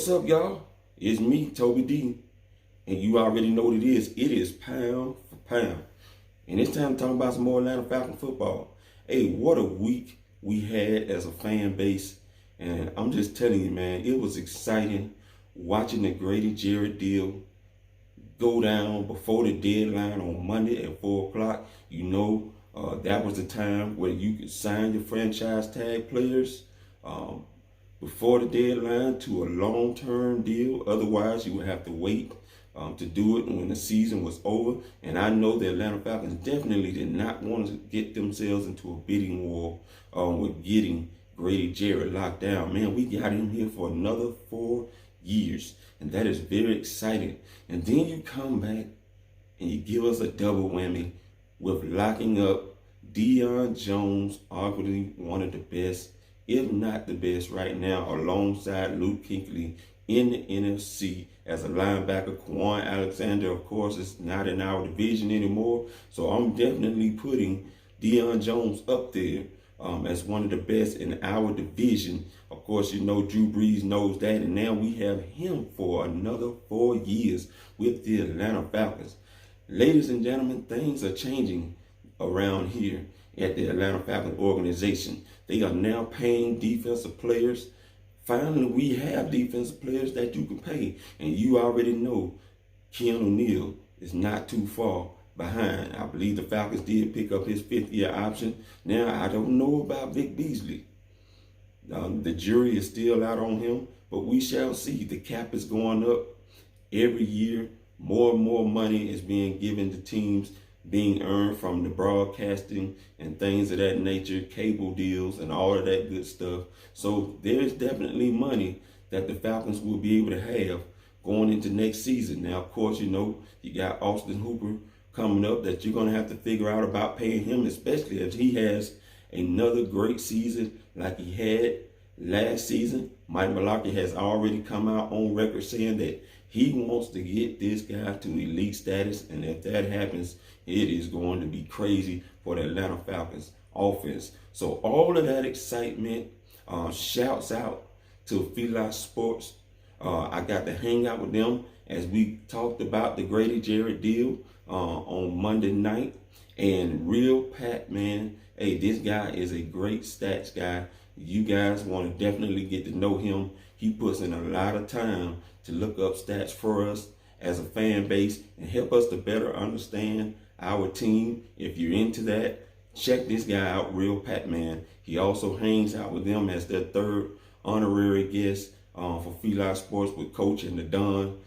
What's up, y'all? It's me, Toby D, and you already know what it is. It is pound for pound. And it's time to talk about some more Atlanta Falcons football. Hey, what a week we had as a fan base. And I'm just telling you, man, it was exciting watching the Grady Jarrett deal go down before the deadline on Monday at 4 o'clock. You know, that was the time where you could sign your franchise tag players before the deadline to a long-term deal. Otherwise, you would have to wait to do it when the season was over. And I know the Atlanta Falcons definitely did not want to get themselves into a bidding war with getting Grady Jarrett locked down. Man, we got him here for another 4 years, and that is very exciting. And then you come back and you give us a double whammy with locking up Deion Jones, arguably one of the best, if not the best right now, alongside Luke Kuechly in the NFC as a linebacker. Quan Alexander, of course, is not in our division anymore, so I'm definitely putting Deion Jones up there as one of the best in our division. Of course, you know Drew Brees knows that, and now we have him for another 4 years with the Atlanta Falcons. Ladies and gentlemen, things are changing around here at the Atlanta Falcons organization. They are now paying defensive players. Finally, we have defensive players that you can pay. And you already know Ken O'Neal is not too far behind. I believe the Falcons did pick up his 5th-year option. Now, I don't know about Vic Beasley. The jury is still out on him, but we shall see. The cap is going up every year. More and more money is being given to teams, being earned from the broadcasting and things of that nature, cable deals and all of that good stuff. So there's definitely money that the Falcons will be able to have going into next season. Now, of course, you know, you got Austin Hooper coming up that you're going to have to figure out about paying him, especially if he has another great season like he had last season. Mike Mularkey has already come out on record saying that he wants to get this guy to elite status, and if that happens, it is going to be crazy for the Atlanta Falcons offense. So all of that excitement shouts out to Fila Sports. I got to hang out with them as we talked about the Grady Jarrett deal on Monday night. And Real Pat, man, hey, this guy is a great stats guy. You guys want to definitely get to know him. He puts in a lot of time to look up stats for us as a fan base and help us to better understand our team. If you're into that, check this guy out, Real Pat, man. He also hangs out with them as their 3rd honorary guest for Fila Sports with Coach and the Don.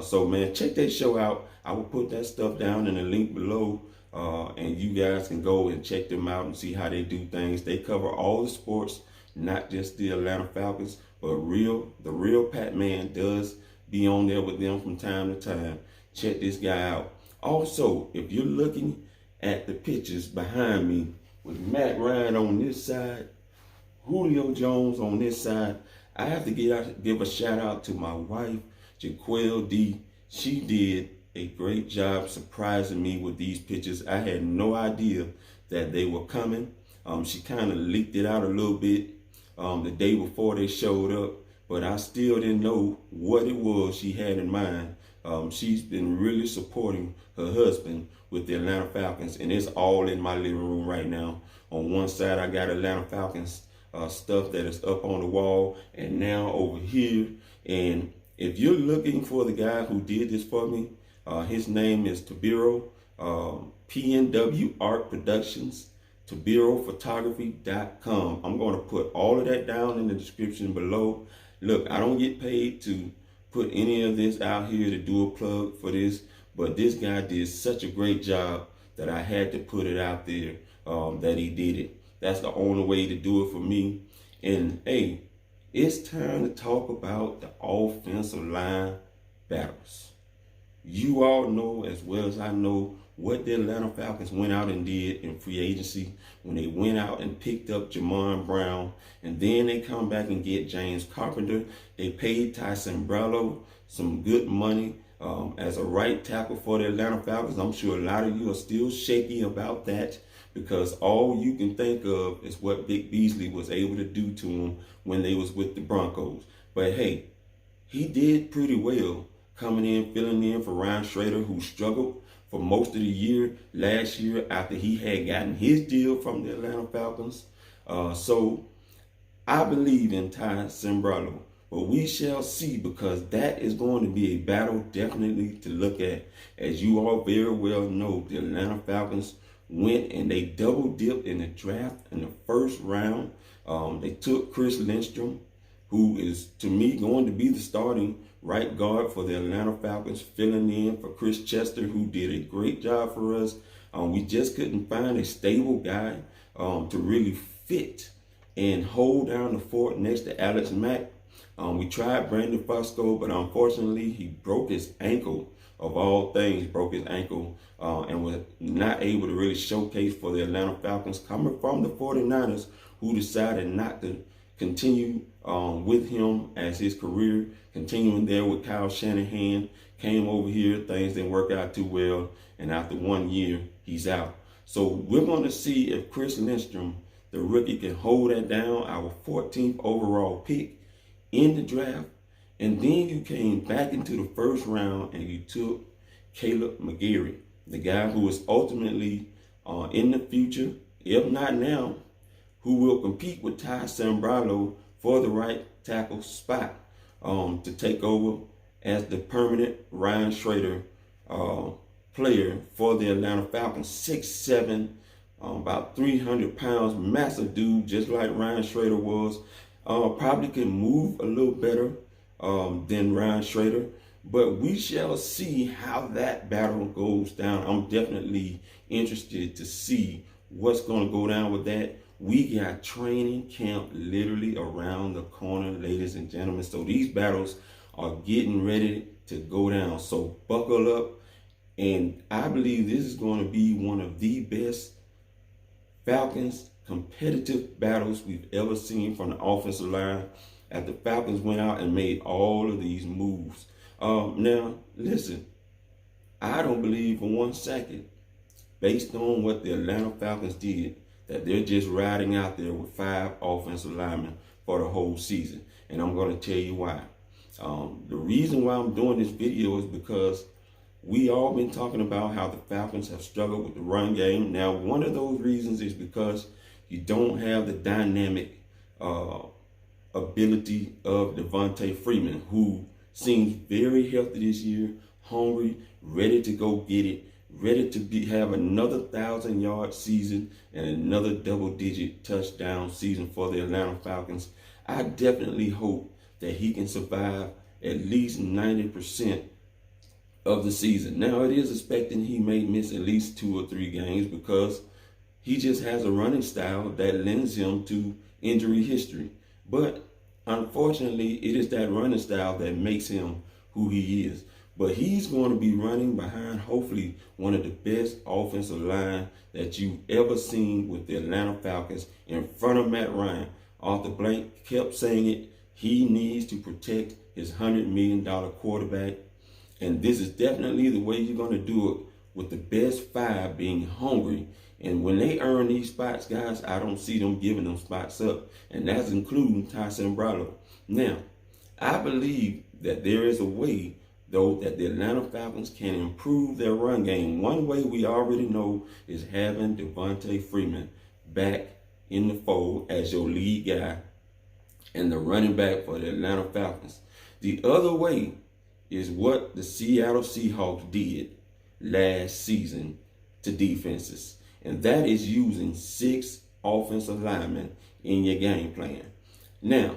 So, man, check that show out. I will put that stuff down in the link below. And you guys can go and check them out and see how they do things. They cover all the sports, not just the Atlanta Falcons, but the real Pat Man does be on there with them from time to time. Check this guy out. Also, if you're looking at the pictures behind me with Matt Ryan on this side, Julio Jones on this side, I have to give a shout out to my wife, Jaquel D. She did a great job surprising me with these pictures. I had no idea that they were coming. She kind of leaked it out a little bit the day before they showed up, but I still didn't know what it was she had in mind. She's been really supporting her husband with the Atlanta Falcons, and it's all in my living room right now. On one side, I got Atlanta Falcons stuff that is up on the wall, and now over here. And if you're looking for the guy who did this for me, his name is Tabiro, PNW Art Productions, TabiroPhotography.com. I'm going to put all of that down in the description below. Look, I don't get paid to put any of this out here to do a plug for this, but this guy did such a great job that I had to put it out there that he did it. That's the only way to do it for me. And hey, it's time to talk about the offensive line battles. You all know as well as I know what the Atlanta Falcons went out and did in free agency when they went out and picked up Jamon Brown, and then they come back and get James Carpenter. They paid Ty Sambrailo some good money as a right tackle for the Atlanta Falcons. I'm sure a lot of you are still shaky about that because all you can think of is what Vic Beasley was able to do to him when they was with the Broncos. But hey, he did pretty well coming in, filling in for Ryan Schrader, who struggled for most of the year last year after he had gotten his deal from the Atlanta Falcons. So I believe in Ty Sambrailo, but we shall see, because that is going to be a battle definitely to look at. As you all very well know, the Atlanta Falcons went and they double dipped in the draft in the first round. They took Chris Lindstrom, who is, to me, going to be the starting right guard for the Atlanta Falcons, filling in for Chris Chester, who did a great job for us. We just couldn't find a stable guy to really fit and hold down the fort next to Alex Mack. We tried Brandon Fusco, but unfortunately he broke his ankle, of all things, broke his ankle, and was not able to really showcase for the Atlanta Falcons, coming from the 49ers, who decided not to continue with him as his career, continuing there with Kyle Shanahan. Came over here, things didn't work out too well, and after 1 year, he's out. So we're going to see if Chris Lindstrom, the rookie, can hold that down, our 14th overall pick in the draft. And then you came back into the first round and you took Kaleb McGary, the guy who is ultimately in the future, if not now, who will compete with Ty Sambrailo for the right tackle spot to take over as the permanent Ryan Schrader player for the Atlanta Falcons. 6'7", about 300 pounds, massive dude, just like Ryan Schrader was. Probably can move a little better than Ryan Schrader, but we shall see how that battle goes down. I'm definitely interested to see what's going to go down with that. We got training camp literally around the corner, ladies and gentlemen. So these battles are getting ready to go down. So buckle up. And I believe this is going to be one of the best Falcons competitive battles we've ever seen from the offensive line, as the Falcons went out and made all of these moves. Now, listen, I don't believe for 1 second, based on what the Atlanta Falcons did, that they're just riding out there with 5 offensive linemen for the whole season. And I'm going to tell you why. The reason why I'm doing this video is because we all been talking about how the Falcons have struggled with the run game. Now, one of those reasons is because you don't have the dynamic ability of Devontae Freeman, who seems very healthy this year, hungry, ready to go get it, ready to have another 1,000-yard season and another double-digit touchdown season for the Atlanta Falcons. I definitely hope that he can survive at least 90% of the season. Now, it is expecting he may miss at least 2 or 3 games because he just has a running style that lends him to injury history. But unfortunately, it is that running style that makes him who he is. But he's going to be running behind, hopefully, one of the best offensive line that you've ever seen with the Atlanta Falcons, in front of Matt Ryan. Arthur Blank kept saying it. He needs to protect his $100 million quarterback. And this is definitely the way you're going to do it, with the best 5 being hungry. And when they earn these spots, guys, I don't see them giving them spots up. And that's including Ty Sambrailo. Now, I believe that there is a way, though, that the Atlanta Falcons can improve their run game. One way we already know is having Devontae Freeman back in the fold as your lead guy and the running back for the Atlanta Falcons. The other way is what the Seattle Seahawks did last season to defenses, and that is using 6 offensive linemen in your game plan. Now,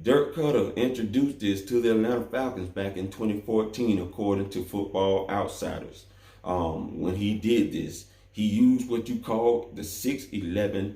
Dirk Cutter introduced this to the Atlanta Falcons back in 2014, according to Football Outsiders. When he did this, he used what you call the 6-11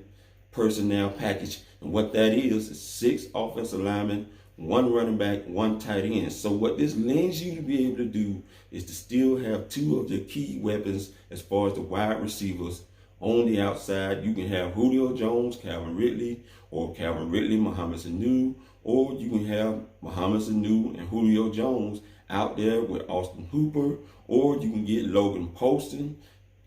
personnel package. And what that is 6 offensive linemen, 1 running back, 1 tight end. So what this lends you to be able to do is to still have 2 of your key weapons as far as the wide receivers on the outside. You can have Julio Jones, Calvin Ridley, or Calvin Ridley, Mohamed Sanu, or you can have Mohamed Sanu and Julio Jones out there with Austin Hooper, or you can get Logan Poston,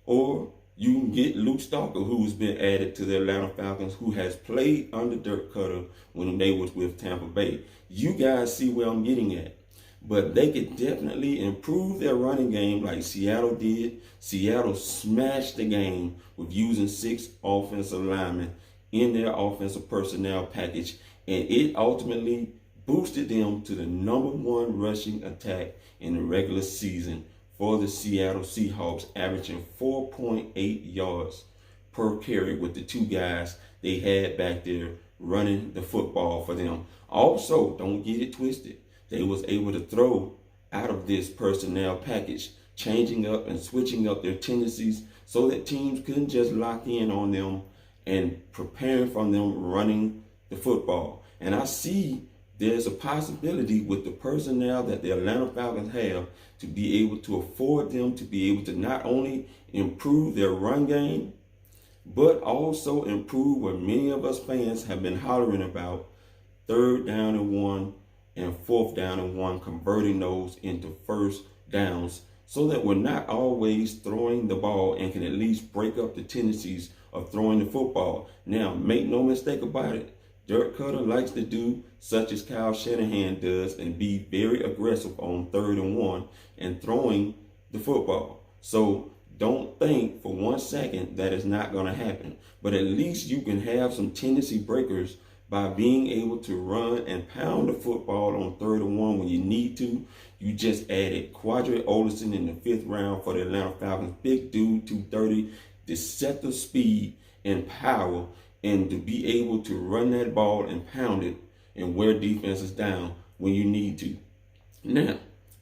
or You can get Luke Stalker, who's been added to the Atlanta Falcons, who has played under Dirk Cutter when they was with Tampa Bay. You guys see where I'm getting at. But they could definitely improve their running game like Seattle did. Seattle smashed the game with using 6 offensive linemen in their offensive personnel package. And it ultimately boosted them to the #1 rushing attack in the regular season for the Seattle Seahawks, averaging 4.8 yards per carry with the 2 guys they had back there running the football for them. Also, don't get it twisted. They was able to throw out of this personnel package, changing up and switching up their tendencies so that teams couldn't just lock in on them and preparing for them running the football. And I see there's a possibility with the personnel that the Atlanta Falcons have to be able to afford them to be able to not only improve their run game, but also improve what many of us fans have been hollering about, 3rd down and 1 and 4th down and 1, converting those into first downs so that we're not always throwing the ball and can at least break up the tendencies of throwing the football. Now, make no mistake about it, Dirk Cutter likes to do such as Kyle Shanahan does and be very aggressive on 3rd and 1 and throwing the football. So don't think for 1 second that it's not going to happen. But at least you can have some tendency breakers by being able to run and pound the football on 3rd and 1 when you need to. You just added Quadre Olison in the 5th round for the Atlanta Falcons. Big dude, 230, deceptive speed and power, and to be able to run that ball and pound it and wear defenses down when you need to. Now,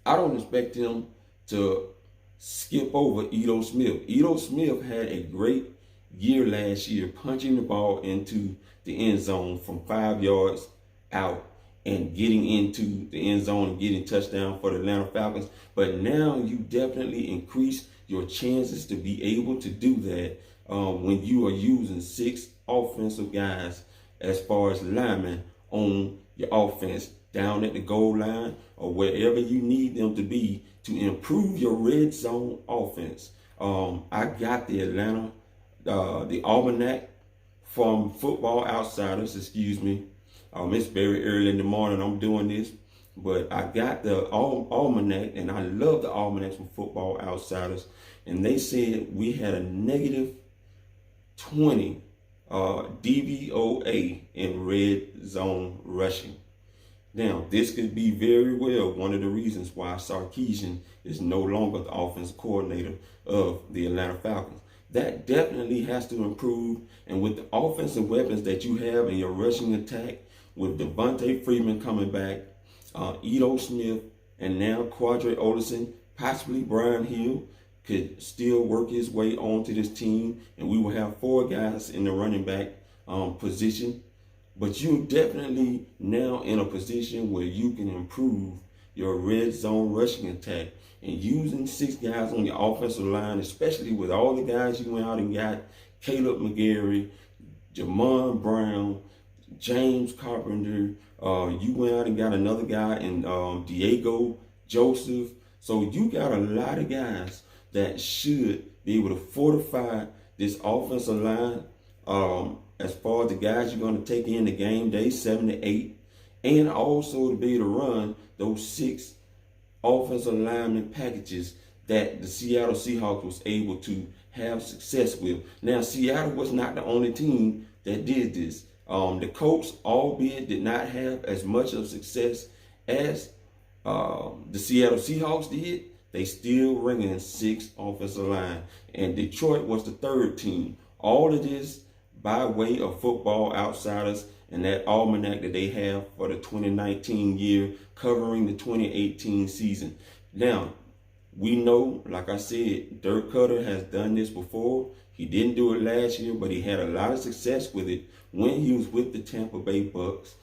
I don't expect him to skip over Ito Smith. Ito Smith had a great year last year, punching the ball into the end zone from 5 yards out and getting into the end zone and getting touchdown for the Atlanta Falcons. But now you definitely increase your chances to be able to do that when you are using 6 offensive guys as far as linemen on your offense down at the goal line or wherever you need them to be to improve your red zone offense. I got the almanac from Football Outsiders, excuse me. It's very early in the morning I'm doing this, but I got the almanac, and I love the almanacs from Football Outsiders, and they said we had a -20 DVOA in red zone rushing. Now, this could be very well one of the reasons why Sarkisian is no longer the offensive coordinator of the Atlanta Falcons. That definitely has to improve, and with the offensive weapons that you have in your rushing attack, with Devontae Freeman coming back, Ito Smith, and now Quadre Olison, possibly Brian Hill, could still work his way onto this team, and we will have 4 guys in the running back position. But you're definitely now in a position where you can improve your red zone rushing attack. And using 6 guys on your offensive line, especially with all the guys you went out and got, Kaleb McGary, Jamon Brown, James Carpenter, you went out and got another guy in Diego Joseph. So you got a lot of guys that should be able to fortify this offensive line as far as the guys you're going to take in the game day, 7 to 8, and also to be able to run those 6 offensive lineman packages that the Seattle Seahawks was able to have success with. Now, Seattle was not the only team that did this. The Colts, albeit did not have as much of success as the Seattle Seahawks did, they still ran in 6 offensive line. And Detroit was the 3rd team. All of this by way of Football Outsiders and that almanac that they have for the 2019 year covering the 2018 season. Now, we know, like I said, Dirk Cutter has done this before. He didn't do it last year, but he had a lot of success with it when he was with the Tampa Bay Bucks,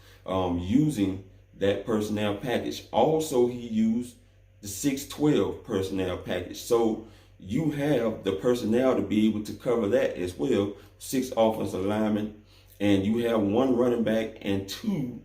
using that personnel package. Also, he used the 6-12 personnel package. So you have the personnel to be able to cover that as well. 6 offensive linemen, and you have 1 running back and 2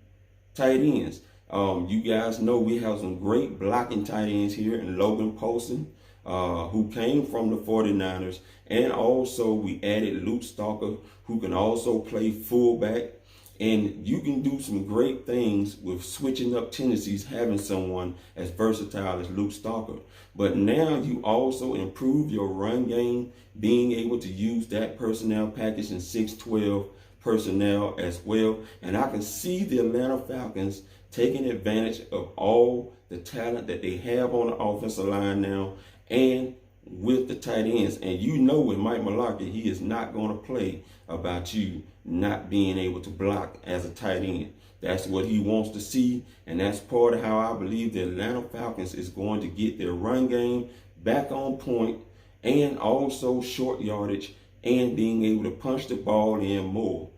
tight ends. You guys know we have some great blocking tight ends here in Logan Polson, who came from the 49ers. And also we added Luke Stalker, who can also play fullback. And you can do some great things with switching up tendencies, having someone as versatile as Luke Stalker. But now you also improve your run game, being able to use that personnel package in 6-12 personnel as well. And I can see the Atlanta Falcons taking advantage of all the talent that they have on the offensive line now and with the tight ends. And you know with Mike Mularkey, he is not going to play about you not being able to block as a tight end. That's what he wants to see, and that's part of how I believe the Atlanta Falcons is going to get their run game back on point, and also short yardage, and being able to punch the ball in more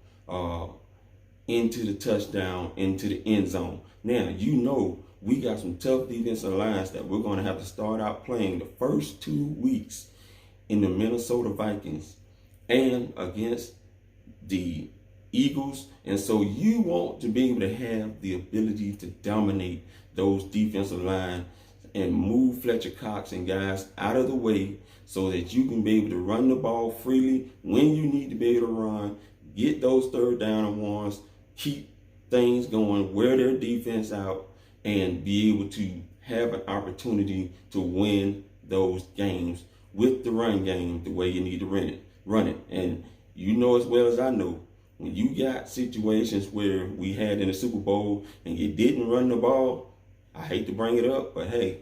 into the touchdown, into the end zone. Now, you know we got some tough defensive lines that we're going to have to start out playing the first 2 weeks in the Minnesota Vikings and against the Eagles. And so you want to be able to have the ability to dominate those defensive lines and move Fletcher Cox and guys out of the way so that you can be able to run the ball freely when you need to be able to run, get those third down and ones, keep things going, wear their defense out, and be able to have an opportunity to win those games with the run game the way you need to run it. And you know as well as I know, when you got situations where we had in the Super Bowl and you didn't run the ball, I hate to bring it up, but hey,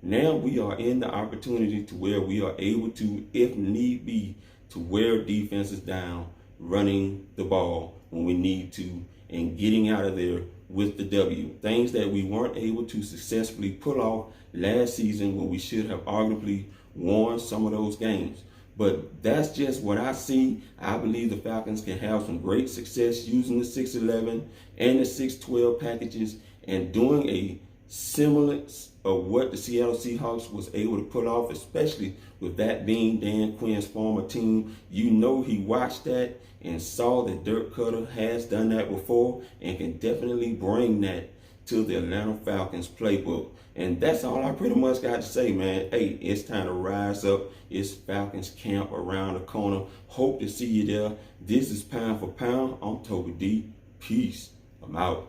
now we are in the opportunity to where we are able to, if need be, to wear defenses down, running the ball when we need to, and getting out of there with the W. Things that we weren't able to successfully pull off last season when we should have arguably won some of those games. But that's just what I see. I believe the Falcons can have some great success using the 6-11 and the 6-12 packages and doing a semblance of what the Seattle Seahawks was able to pull off, especially with that being Dan Quinn's former team. You know he watched that and saw that Dirk Cutter has done that before and can definitely bring that to the Atlanta Falcons playbook. And that's all I pretty much got to say, man. Hey, it's time to rise up. It's Falcons camp around the corner. Hope to see you there. This is Pound for Pound. I'm Toby D. Peace. I'm out.